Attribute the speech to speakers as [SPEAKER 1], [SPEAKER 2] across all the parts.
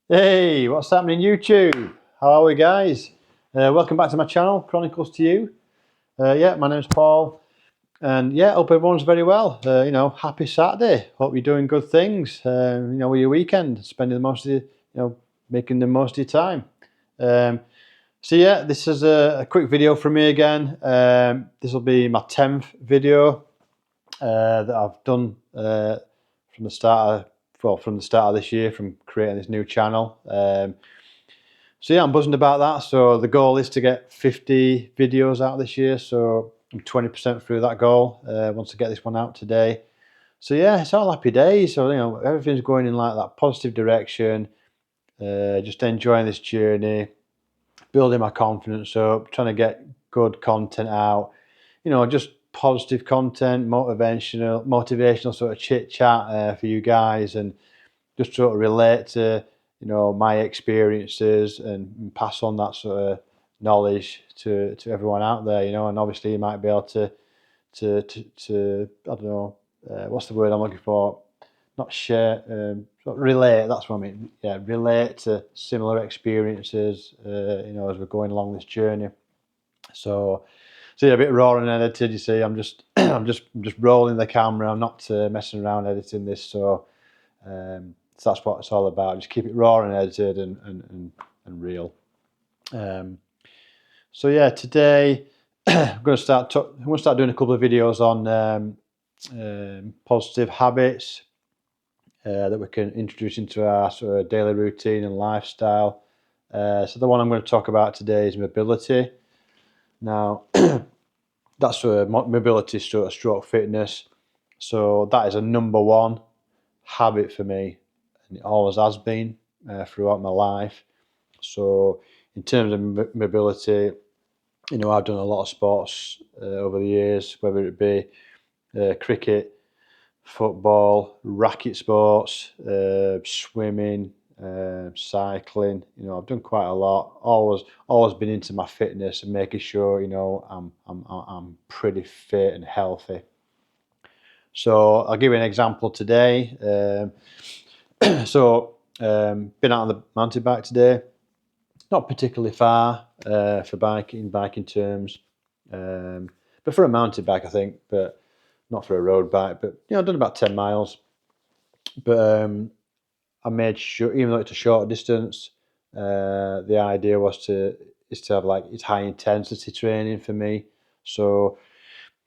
[SPEAKER 1] Hey, what's happening YouTube? How are we, guys? Welcome back to my channel, Chronicles to You. Yeah, my name's Paul, and yeah, hope everyone's very well. Happy Saturday. Hope you're doing good things. With your weekend, spending the most of making the most of your time. So yeah, this is a quick video from me again. This will be my 10th video that I've done from the start of this year, from creating this new channel. So yeah, I'm buzzing about that. So the goal is to get 50 videos out this year. So I'm 20% through that goal. Once I get this one out today. So yeah, it's all happy days. So everything's going in like that positive direction. Just enjoying this journey, building my confidence up, trying to get good content out. Just positive content, motivational sort of chit chat for you guys, and just sort of relate to my experiences and pass on that sort of knowledge to everyone out there. And obviously you might be able to I don't know, what's the word I'm looking for? Not share, sort of relate. That's what I mean. Yeah, relate to similar experiences. As we're going along this journey. So yeah, a bit raw and edited. You see, I'm just I'm just rolling the camera. I'm not messing around editing this. So that's what it's all about. Just keep it raw and edited and real. So yeah, today I'm going to start doing a couple of videos on positive habits that we can introduce into our sort of daily routine and lifestyle. So the one I'm going to talk about today is mobility. Now, that's mobility, stroke fitness. So that is a number one habit for me, and it always has been throughout my life. So in terms of mobility, I've done a lot of sports over the years, whether it be cricket, football, racket sports, swimming, cycling. I've done quite a lot. Always been into my fitness and making sure I'm pretty fit and healthy. So I'll give you an example today. Been out on the mountain bike today. Not particularly far for biking terms, but for a mountain bike, I think, but not for a road bike. But I've done about 10 miles. But I made sure, even though it's a short distance, the idea is to have it's high intensity training for me. So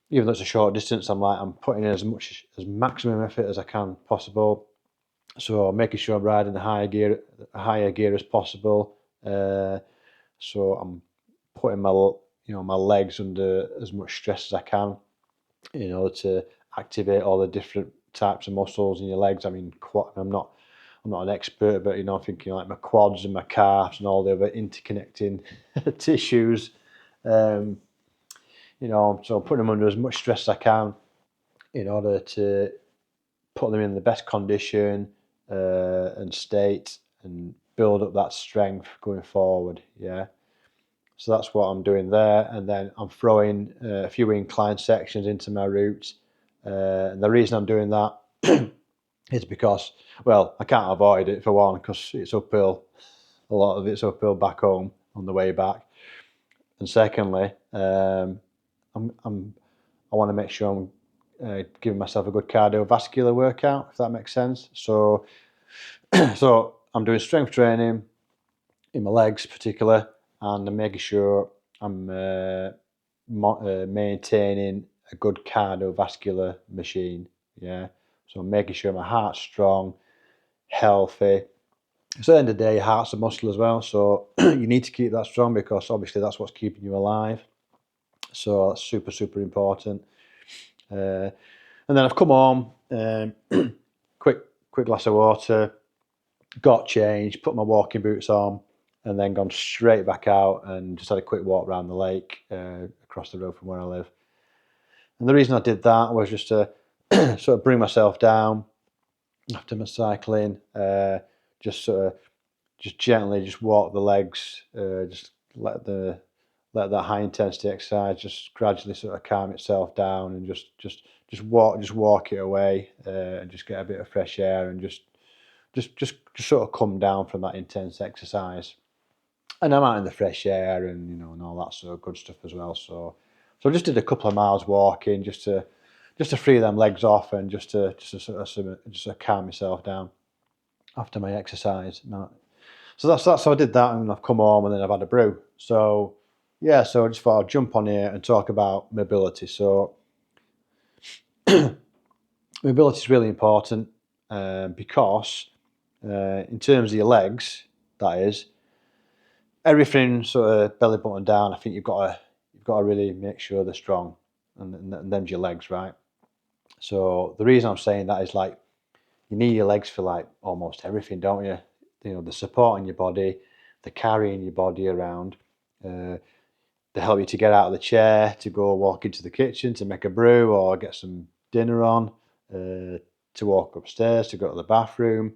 [SPEAKER 1] even though it's a short distance, I'm putting in as maximum effort as I can possible. So making sure I'm riding the higher gear as possible. So I'm putting my legs under as much stress as I can in order to activate all the different types of muscles in your legs. I mean, I'm not an expert, but I'm thinking like my quads and my calves and all the other interconnecting tissues. So putting them under as much stress as I can in order to put them in the best condition and state and build up that strength going forward. Yeah. So that's what I'm doing there, and then I'm throwing a few incline sections into my route. And the reason I'm doing that is because, well, I can't avoid it for one, because it's uphill. A lot of it's uphill back home on the way back, and secondly, I want to make sure I'm giving myself a good cardiovascular workout, if that makes sense. So, so I'm doing strength training in my legs, particularly, and I'm making sure I'm maintaining a good cardiovascular machine. Yeah, so I'm making sure my heart's strong, healthy. So at the end of the day, your heart's a muscle as well, so you need to keep that strong, because obviously that's what's keeping you alive. So that's super, super important. And then I've come home, quick glass of water, got changed, put my walking boots on, and then gone straight back out and just had a quick walk around the lake across the road from where I live. And the reason I did that was just to sort of bring myself down after my cycling, just gently just walk the legs, just let that high intensity exercise just gradually sort of calm itself down, and just walk it away, and just get a bit of fresh air, and just just sort of come down from that intense exercise. And I'm out in the fresh air and and all that sort of good stuff as well. So I just did a couple of miles walking just to free them legs off and just to calm myself down after my exercise. So that's so I did that and I've come home and then I've had a brew. So yeah, so I just thought I'd jump on here and talk about mobility. So mobility is really important because in terms of your legs, that is, everything sort of belly button down. I think you've got to really make sure they're strong, and them's your legs, right? So the reason I'm saying that is like you need your legs for like almost everything, don't you? The supporting your body, the carrying your body around. They help you to get out of the chair, to go walk into the kitchen, to make a brew or get some dinner on, to walk upstairs, to go to the bathroom,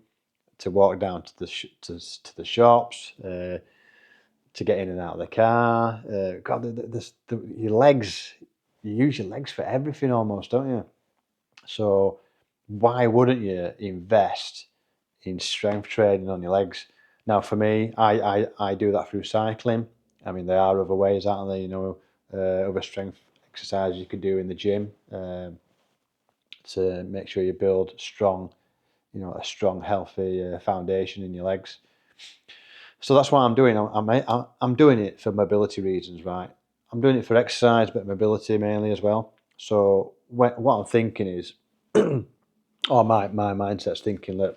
[SPEAKER 1] to walk down to to the shops, to get in and out of the car. Your legs, you use your legs for everything almost, don't you? So why wouldn't you invest in strength training on your legs? Now, for me, I do that through cycling. I mean, there are other ways, aren't there? Other strength exercises you can do in the gym to make sure you build strong, a strong, healthy foundation in your legs. So that's what I'm doing. I'm doing it for mobility reasons, right? I'm doing it for exercise, but mobility mainly as well. So what I'm thinking is, or my mindset's thinking that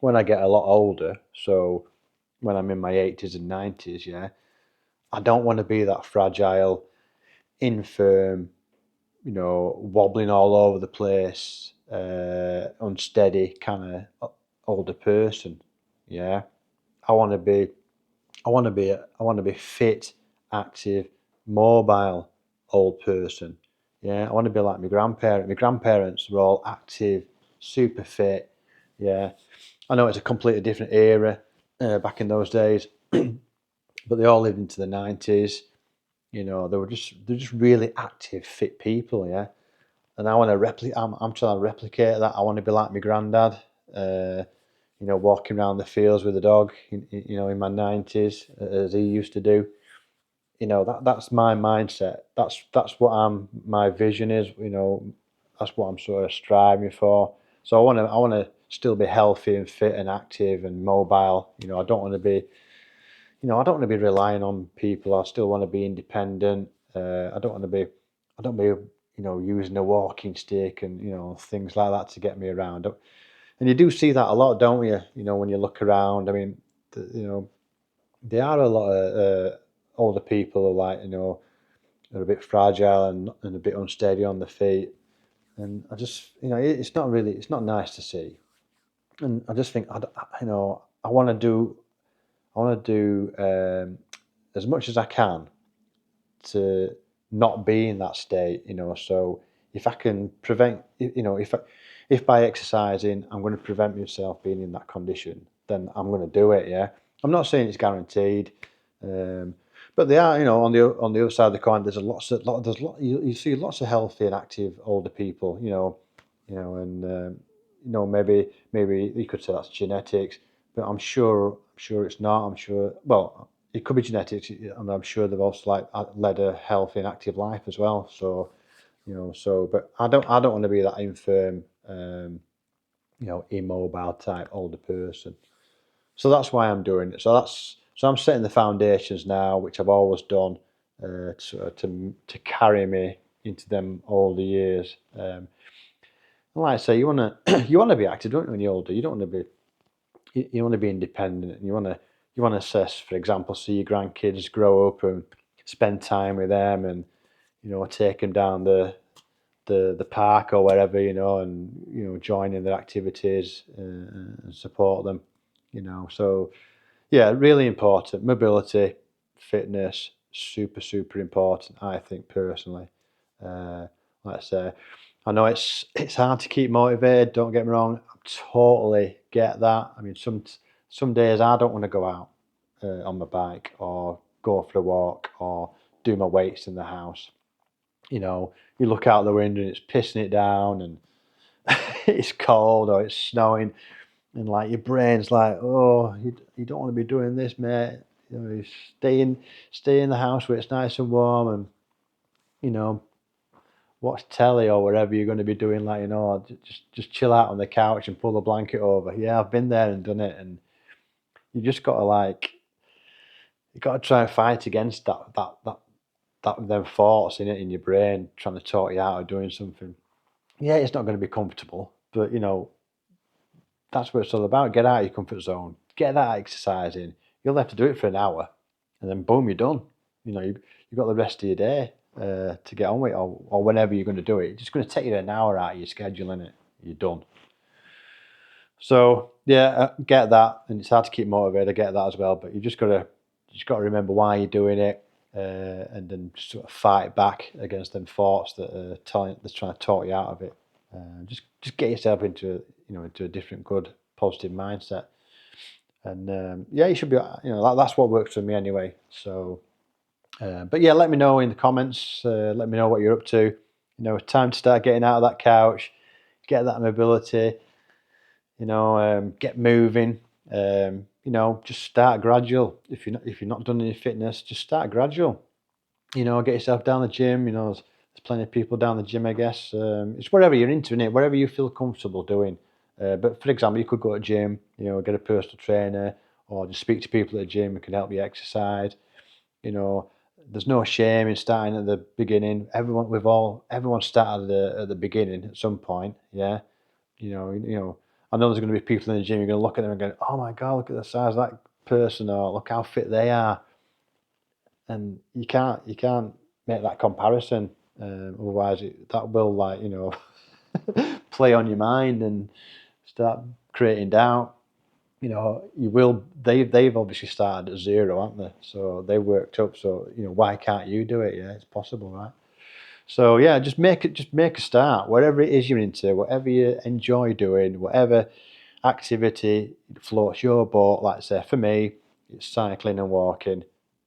[SPEAKER 1] when I get a lot older, so when I'm in my 80s and 90s, yeah, I don't want to be that fragile, infirm, wobbling all over the place, unsteady kind of older person. Yeah, I want to be, I want to be fit, active, mobile, old person. Yeah, I want to be like my grandparents. My grandparents were all active, super fit. Yeah, I know it's a completely different era back in those days, but they all lived into the 90s. They're just really active, fit people. Yeah, and I want to replicate. I'm trying to replicate that. I want to be like my granddad. Walking around the fields with a dog. In my 90s, as he used to do. That's my mindset. That's what my vision is. That's what I'm sort of striving for. So I want to still be healthy and fit and active and mobile. I don't want to be I don't want to be relying on people. I still want to be independent. I don't want to be using a walking stick and things like that to get me around. And you do see that a lot, don't you? When you look around. I mean, there are a lot of older people who are a bit fragile and a bit unsteady on the feet. And I just, it's not nice to see. And I just think, I want to do, as much as I can to not be in that state. So if I can prevent, if by exercising I'm going to prevent myself being in that condition, then I'm going to do it. Yeah, I'm not saying it's guaranteed, but they are. On the other side of the coin, there's you see lots of healthy and active older people. And maybe you could say that's genetics, but I'm sure it's not. I'm sure. Well, it could be genetics, and I'm sure they've also led a healthy and active life as well. So but I don't want to be that infirm, immobile type older person. So that's why I'm doing it. So I'm setting the foundations now, which I've always done, to carry me into them older years. And like I say, you wanna you wanna be active, don't you? When you're older, you don't want to be you want to be independent, and you want to assess, for example, see your grandkids grow up and spend time with them, and take them down the park or wherever, and join in their activities and support them. So yeah, really important. Mobility, fitness, super important. I think personally. Like I say, I know it's hard to keep motivated. Don't get me wrong. I totally get that. I mean, some days I don't want to go out on my bike or go for a walk or do my weights in the house. You look out the window and it's pissing it down and it's cold or it's snowing, and like your brain's like, oh, you don't want to be doing this, mate. You know, you stay in the house where it's nice and warm, and you know, watch telly or whatever you're going to be doing. Like, you know, just chill out on the couch and pull the blanket over. Yeah, I've been there and done it, and you just got to like, you got to try and fight against that them thoughts in your brain trying to talk you out of doing something. Yeah, it's not going to be comfortable, but you know, that's what it's all about. Get out of your comfort zone. Get that exercise in. You'll have to do it for an hour, and then boom, you're done. You know, you've got the rest of your day to get on with, or whenever you're going to do it. It's just going to take you an hour out of your schedule, innit? You're done. So yeah, I get that, and it's hard to keep motivated. I get that as well, but you just got to remember why you're doing it, and then just sort of fight back against them thoughts that are trying to talk you out of it. Just get yourself into a different, good, positive mindset, and yeah, you should be. You know, that's what works for me anyway. So, but yeah, let me know in the comments. Let me know what you're up to. You know, it's time to start getting out of that couch, get that mobility. You know, get moving. You know, just start gradual. If you're not done any fitness, just start gradual. You know, get yourself down the gym. You know, there's plenty of people down the gym, I guess. It's whatever you're into, innit? Whatever you feel comfortable doing. But for example, you could go to the gym, you know, get a personal trainer, or just speak to people at the gym who can help you exercise. You know, there's no shame in starting at the beginning. Everyone started at the beginning at some point. Yeah, you know. I know there's going to be people in the gym. You're going to look at them and go, "Oh my God, look at the size of that person," or "Look how fit they are." And you can't make that comparison. Otherwise, that will play on your mind and start creating doubt. You know, you will. They've obviously started at zero, haven't they? So they worked up. So you know, why can't you do it? Yeah, it's possible, right? So yeah, just make a start. Whatever it is you're into, whatever you enjoy doing, whatever activity floats your boat. Like I say, for me, it's cycling and walking,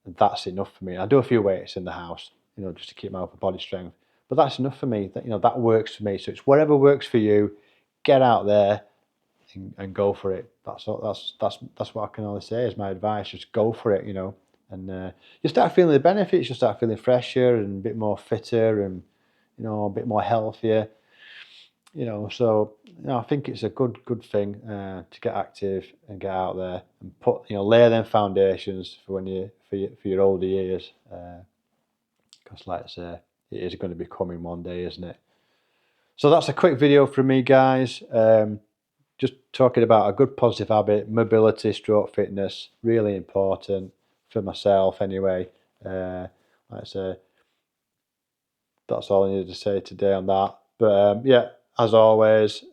[SPEAKER 1] and that's enough for me. I do a few weights in the house, you know, just to keep my upper body strength. But that's enough for me. That works for me. So it's whatever works for you. Get out there and go for it. That's what I can only say is my advice. Just go for it, you know, and you start feeling the benefits. You start feeling fresher and a bit more fitter, and you know, a bit more healthier. You know, so I think it's a good thing to get active and get out there and lay them foundations for for your older years. Because, like I say, it is going to be coming one day, isn't it? So that's a quick video from me, guys. Just talking about a good positive habit, mobility, stroke fitness, really important for myself anyway. Like I say, that's all I needed to say today on that. But yeah, as always,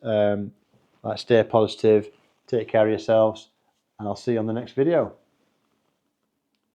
[SPEAKER 1] stay positive, take care of yourselves, and I'll see you on the next video.